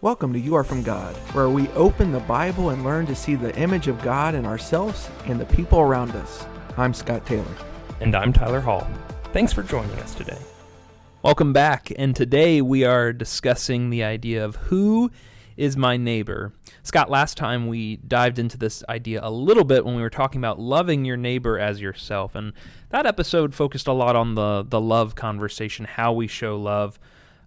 Welcome to You Are From God, where we open the Bible and learn to see the image of God in ourselves and the people around us. I'm Scott Taylor. And I'm Tyler Hall. Thanks for joining us today. Welcome back, and today we are discussing the idea of who is my neighbor. Scott, last time we dived into this idea a little bit when we were talking about loving your neighbor as yourself, and that episode focused a lot on the love conversation, how we show love,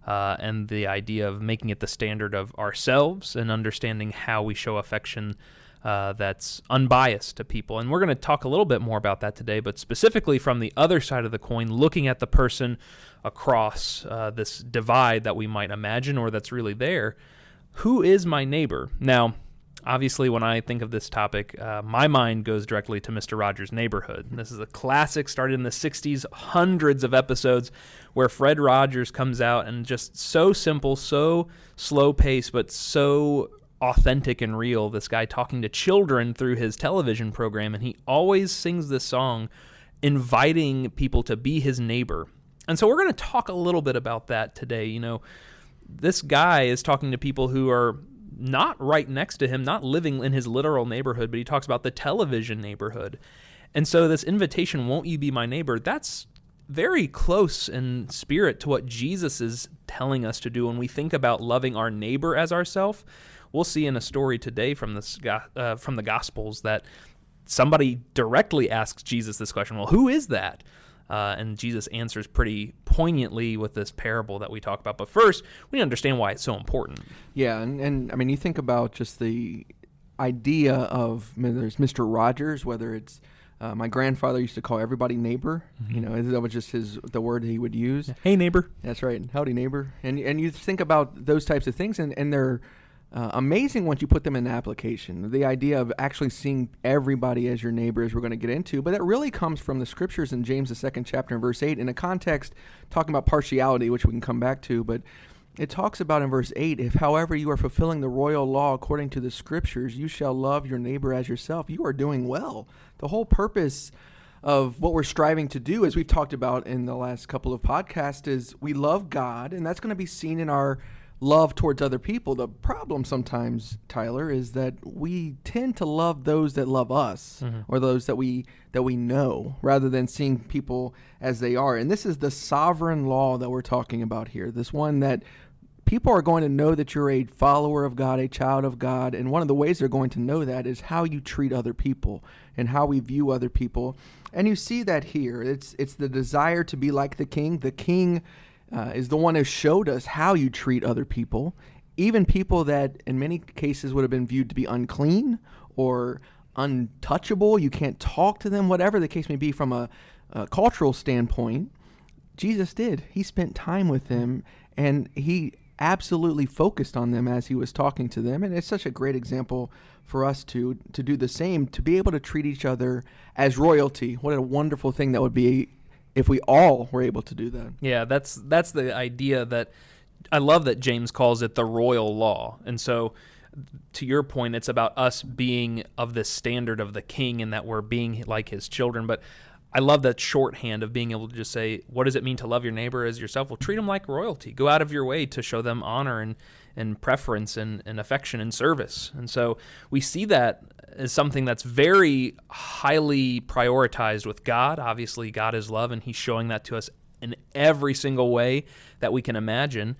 and the idea of making it the standard of ourselves and understanding how we show affection that's unbiased to people. And we're going to talk a little bit more about that today, but specifically from the other side of the coin, looking at the person across this divide that we might imagine or that's really there. Who is my neighbor? Now, obviously, when I think of this topic, my mind goes directly to Mr. Rogers' Neighborhood. This is a classic, started in the 60s, hundreds of episodes where Fred Rogers comes out and just so simple, so slow paced, but so authentic and real. This guy talking to children through his television program, and he always sings this song inviting people to be his neighbor. And so we're going to talk a little bit about that today. You know, this guy is talking to people who are not right next to him, not living in his literal neighborhood, but he talks about the television neighborhood. And so this invitation, won't you be my neighbor, that's very close in spirit to what Jesus is telling us to do when we think about loving our neighbor as ourselves. We'll see in a story today from the Gospels that somebody directly asks Jesus this question, well, who is that? And Jesus answers pretty poignantly with this parable that we talk about. But first, we need to understand why it's so important. Yeah, and I mean, you think about just the idea of, there's Mr. Rogers, whether it's my grandfather used to call everybody neighbor. Mm-hmm. You know, that was just the word he would use. Hey, neighbor. That's right. Howdy, neighbor. And you think about those types of things, and they're amazing once you put them in application. The idea of actually seeing everybody as your neighbor, as we're going to get into, but that really comes from the scriptures in James, the 2nd chapter, and verse 8, in a context talking about partiality, which we can come back to, but it talks about in verse 8, if however you are fulfilling the royal law according to the scriptures, you shall love your neighbor as yourself, you are doing well. The whole purpose of what we're striving to do, as we've talked about in the last couple of podcasts, is we love God, and that's going to be seen in our love towards other people. The problem sometimes, Tyler, is that we tend to love those that love us, mm-hmm. or those that we know, rather than seeing people as they are. And this is the sovereign law that we're talking about here. This one that people are going to know that you're a follower of God, a child of God, and one of the ways they're going to know that is how you treat other people and how we view other people. And you see that here. It's the desire to be like the king. The king is the one who showed us how you treat other people, even people that in many cases would have been viewed to be unclean or untouchable. You can't talk to them, whatever the case may be from a cultural standpoint. Jesus did. He spent time with them, and he absolutely focused on them as he was talking to them. And it's such a great example for us to do the same, to be able to treat each other as royalty. What a wonderful thing that would be if we all were able to do that. Yeah, that's the idea that I love that James calls it the royal law. And so to your point, it's about us being of this standard of the king and that we're being like his children. But I love that shorthand of being able to just say, what does it mean to love your neighbor as yourself? Well, treat them like royalty. Go out of your way to show them honor and preference and affection and service. And so we see that as something that's very highly prioritized with God. Obviously, God is love, and he's showing that to us in every single way that we can imagine.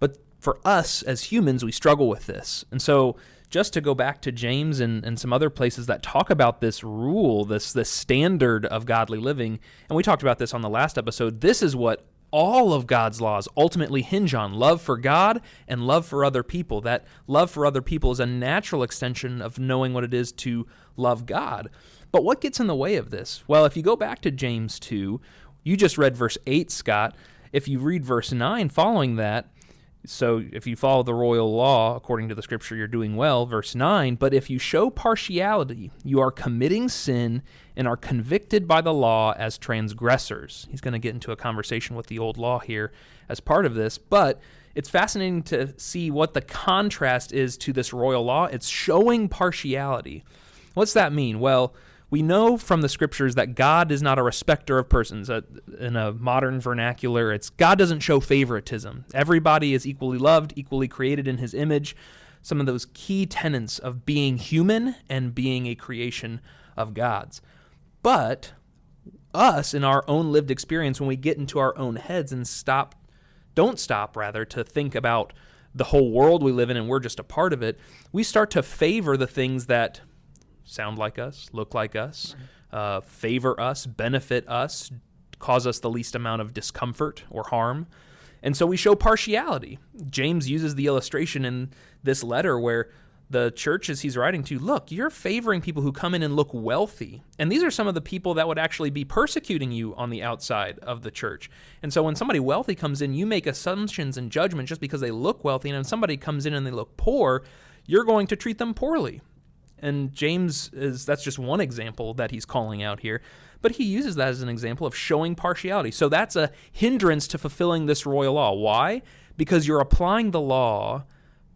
But for us as humans, we struggle with this. And so just to go back to James and some other places that talk about this rule, this standard of godly living, and we talked about this on the last episode, this is what all of God's laws ultimately hinge on: love for God and love for other people. That love for other people is a natural extension of knowing what it is to love God. But what gets in the way of this? Well, if you go back to James 2, you just read verse 8, Scott. If you read verse 9 following that, so if you follow the royal law according to the scripture, you're doing well. Verse 9, but if you show partiality, you are committing sin and are convicted by the law as transgressors. He's going to get into a conversation with the old law here as part of this, but it's fascinating to see what the contrast is to this royal law. It's showing partiality. What's that mean? Well, We know from the scriptures that God is not a respecter of persons. In a modern vernacular, it's God doesn't show favoritism. Everybody is equally loved, equally created in his image. Some of those key tenets of being human and being a creation of God's. But us, in our own lived experience, when we get into our own heads and don't stop to think about the whole world we live in and we're just a part of it, we start to favor the things that sound like us, look like us, favor us, benefit us, cause us the least amount of discomfort or harm. And so we show partiality. James uses the illustration in this letter where the churches he's writing to, look, you're favoring people who come in and look wealthy. And these are some of the people that would actually be persecuting you on the outside of the church. And so when somebody wealthy comes in, you make assumptions and judgment just because they look wealthy. And when somebody comes in and they look poor, you're going to treat them poorly. And that's just one example that he's calling out here. But he uses that as an example of showing partiality. So that's a hindrance to fulfilling this royal law. Why? Because you're applying the law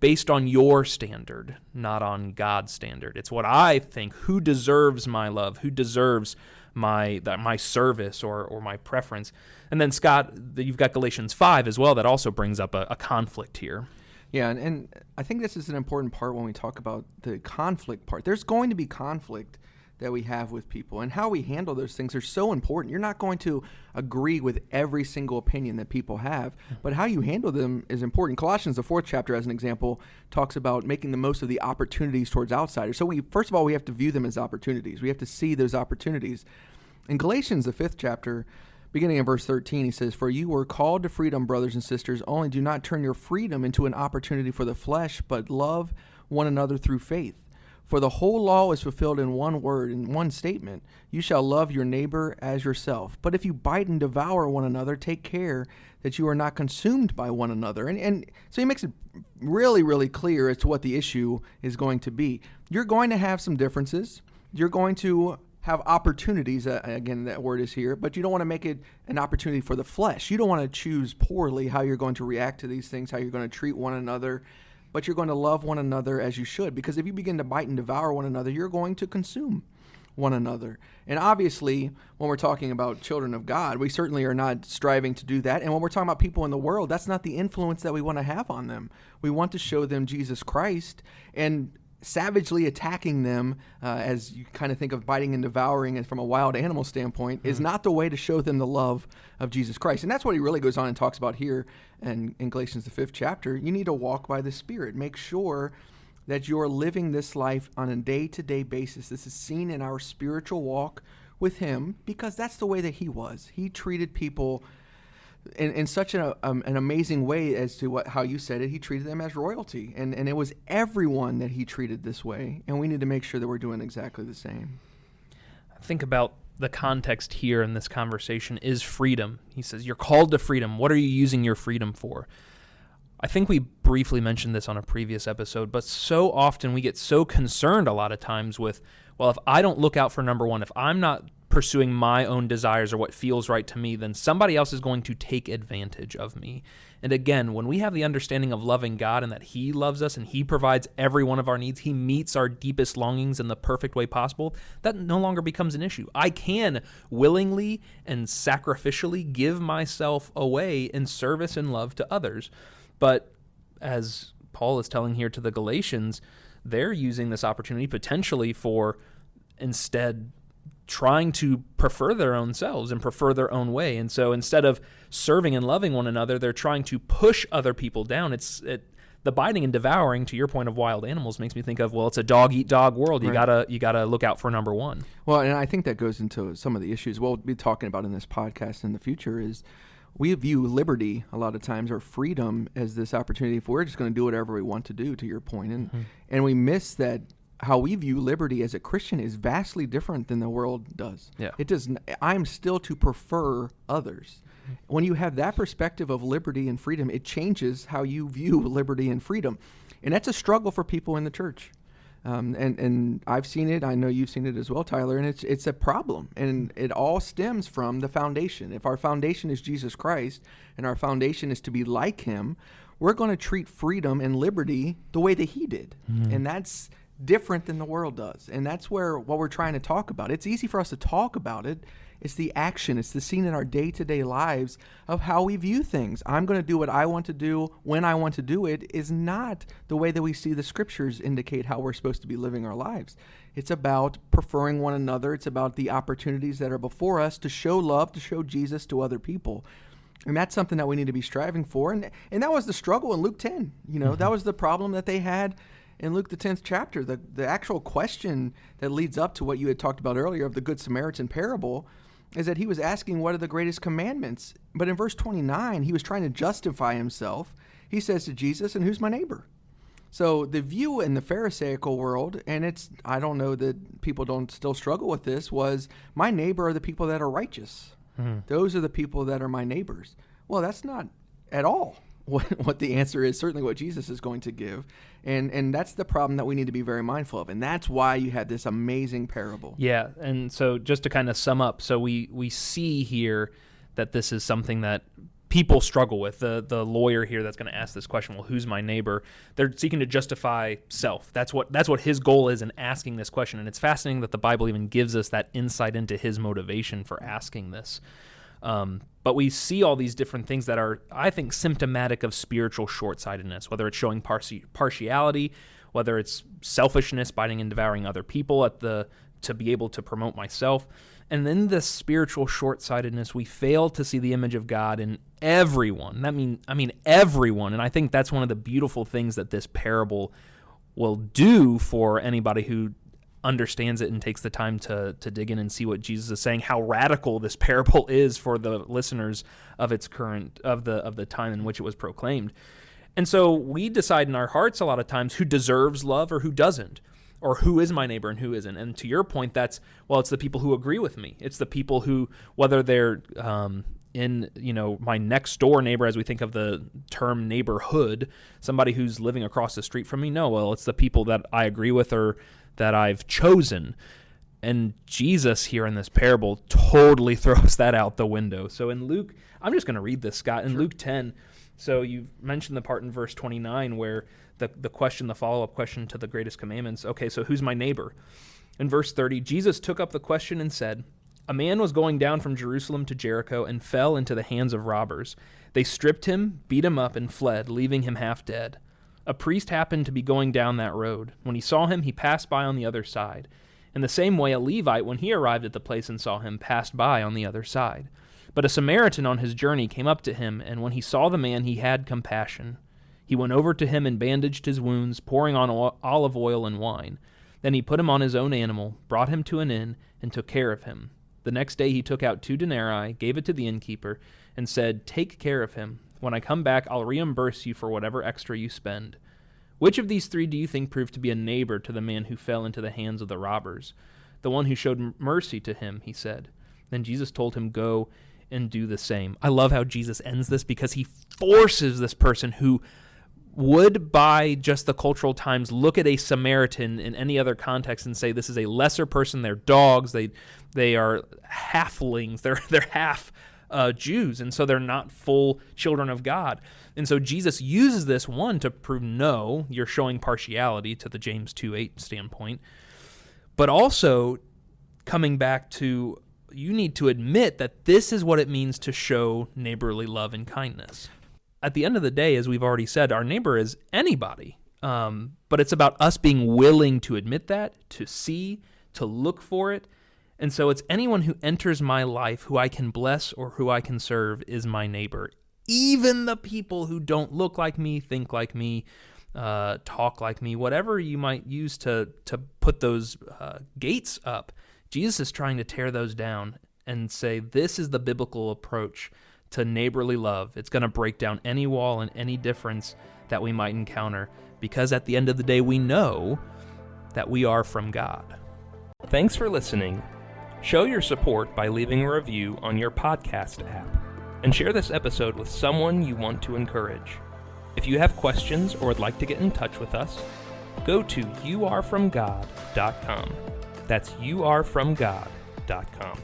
based on your standard, not on God's standard. It's what I think. Who deserves my love? Who deserves my service or my preference? And then, Scott, you've got Galatians 5 as well that also brings up a conflict here. Yeah, and I think this is an important part when we talk about the conflict part. There's going to be conflict that we have with people, and how we handle those things are so important. You're not going to agree with every single opinion that people have, but how you handle them is important. Colossians, the 4th chapter, as an example, talks about making the most of the opportunities towards outsiders. So first of all, we have to view them as opportunities. We have to see those opportunities. In Galatians, the 5th chapter, beginning in verse 13, he says, "For you were called to freedom, brothers and sisters, only do not turn your freedom into an opportunity for the flesh, but love one another through faith. For the whole law is fulfilled in one word, in one statement, you shall love your neighbor as yourself. But if you bite and devour one another, take care that you are not consumed by one another." And so he makes it really, really clear as to what the issue is going to be. You're going to have some differences. You're going to have opportunities, again, that word is here, but you don't want to make it an opportunity for the flesh. You don't want to choose poorly how you're going to react to these things, how you're going to treat one another, but you're going to love one another as you should, because if you begin to bite and devour one another, you're going to consume one another. And obviously, when we're talking about children of God, we certainly are not striving to do that. And when we're talking about people in the world, that's not the influence that we want to have on them. We want to show them Jesus Christ, and savagely attacking them, as you kind of think of biting and devouring it from a wild animal standpoint, is not the way to show them the love of Jesus Christ. And that's what he really goes on and talks about here in Galatians, the 5th chapter. You need to walk by the Spirit. Make sure that you're living this life on a day-to-day basis. This is seen in our spiritual walk with him, because that's the way that he was. He treated people in such an amazing way as to how you said it. He treated them as royalty, and it was everyone that he treated this way, and we need to make sure that we're doing exactly the same. Think about the context here in this conversation is freedom. He says, you're called to freedom. What are you using your freedom for? I think we briefly mentioned this on a previous episode, but so often we get so concerned a lot of times with, well, if I don't look out for number one, if I'm not pursuing my own desires or what feels right to me, then somebody else is going to take advantage of me. And again, when we have the understanding of loving God and that he loves us and he provides every one of our needs, he meets our deepest longings in the perfect way possible, that no longer becomes an issue. I can willingly and sacrificially give myself away in service and love to others. But as Paul is telling here to the Galatians, they're using this opportunity potentially for instead trying to prefer their own selves and prefer their own way. And so instead of serving and loving one another, they're trying to push other people down. The biting and devouring, to your point of wild animals, makes me think of, well, it's a dog-eat-dog world. You Right. gotta look out for number one. Well, and I think that goes into some of the issues we'll be talking about in this podcast in the future is we view liberty a lot of times, or freedom, as this opportunity if we're just going to do whatever we want to do, to your point. And we miss that how we view liberty as a Christian is vastly different than the world does. Yeah. I'm still to prefer others. When you have that perspective of liberty and freedom, it changes how you view liberty and freedom. And that's a struggle for people in the church. And I've seen it. I know you've seen it as well, Tyler. And it's a problem. And it all stems from the foundation. If our foundation is Jesus Christ and our foundation is to be like him, we're going to treat freedom and liberty the way that he did. And different than the world does. And that's what we're trying to talk about. It's easy for us to talk about it. It's the action. It's the scene in our day-to-day lives of how we view things. I'm going to do what I want to do when I want to do it is not the way that we see the scriptures indicate how we're supposed to be living our lives. It's about preferring one another. It's about the opportunities that are before us to show love, to show Jesus to other people. And that's something that we need to be striving for. And that was the struggle in Luke 10. That was the problem that they had in Luke the 10th chapter. The actual question that leads up to what you had talked about earlier of the Good Samaritan parable is that he was asking what are the greatest commandments. But in verse 29, he was trying to justify himself. He says to Jesus, and who's my neighbor? So the view in the Pharisaical world, and I don't know that people don't still struggle with this, was my neighbor are the people that are righteous. Mm-hmm. Those are the people that are my neighbors. Well, that's not at all what the answer is, certainly what Jesus is going to give. And that's the problem that we need to be very mindful of. And that's why you had this amazing parable. Yeah, and so just to kind of sum up, so we see here that this is something that people struggle with. The lawyer here that's going to ask this question, well, who's my neighbor? They're seeking to justify self. That's what his goal is in asking this question. And it's fascinating that the Bible even gives us that insight into his motivation for asking this. But we see all these different things that are, I think, symptomatic of spiritual short-sightedness, whether it's showing partiality, whether it's selfishness, biting and devouring other people to be able to promote myself. And then this spiritual short-sightedness, we fail to see the image of God in everyone. I mean everyone. And I think that's one of the beautiful things that this parable will do for anybody who understands it and takes the time to dig in and see what Jesus is saying, how radical this parable is for the listeners of its of the time in which it was proclaimed. And so we decide in our hearts a lot of times who deserves love or who doesn't, or who is my neighbor and who isn't. And to your point, it's the people who agree with me. It's the people who, whether they're in my next door neighbor, as we think of the term neighborhood, somebody who's living across the street from me. No, well, it's the people that I agree with or that I've chosen. And Jesus here in this parable totally throws that out the window. So in Luke, I'm just going to read this, Scott. In Luke 10, so you mentioned the part in verse 29 where the question, the follow-up question to the greatest commandments. Okay, so who's my neighbor? In verse 30, Jesus took up the question and said, "A man was going down from Jerusalem to Jericho and fell into the hands of robbers. They stripped him, beat him up, and fled, leaving him half dead. A priest happened to be going down that road. When he saw him, he passed by on the other side. In the same way, a Levite, when he arrived at the place and saw him, passed by on the other side. But a Samaritan on his journey came up to him, and when he saw the man, he had compassion. He went over to him and bandaged his wounds, pouring on olive oil and wine. Then he put him on his own animal, brought him to an inn, and took care of him. The next day he took out 2 denarii, gave it to the innkeeper, and said, 'Take care of him. When I come back, I'll reimburse you for whatever extra you spend.' Which of these 3 do you think proved to be a neighbor to the man who fell into the hands of the robbers? The one who showed mercy to him," he said. Then Jesus told him, "Go and do the same." I love how Jesus ends this because he forces this person who would, by just the cultural times, look at a Samaritan in any other context and say this is a lesser person. They're dogs. They are halflings. They're half Jews, and so they're not full children of God. And so Jesus uses this, one, to prove, no, you're showing partiality to the James 2:8 standpoint, but also coming back to, you need to admit that this is what it means to show neighborly love and kindness. At the end of the day, as we've already said, our neighbor is anybody, but it's about us being willing to admit that, to see, to look for it. And so it's anyone who enters my life who I can bless or who I can serve is my neighbor. Even the people who don't look like me, think like me, talk like me, whatever you might use to put those gates up, Jesus is trying to tear those down and say this is the biblical approach to neighborly love. It's going to break down any wall and any difference that we might encounter, because at the end of the day, we know that we are from God. Thanks for listening. Show your support by leaving a review on your podcast app, and share this episode with someone you want to encourage. If you have questions or would like to get in touch with us, go to youarefromgod.com. That's youarefromgod.com.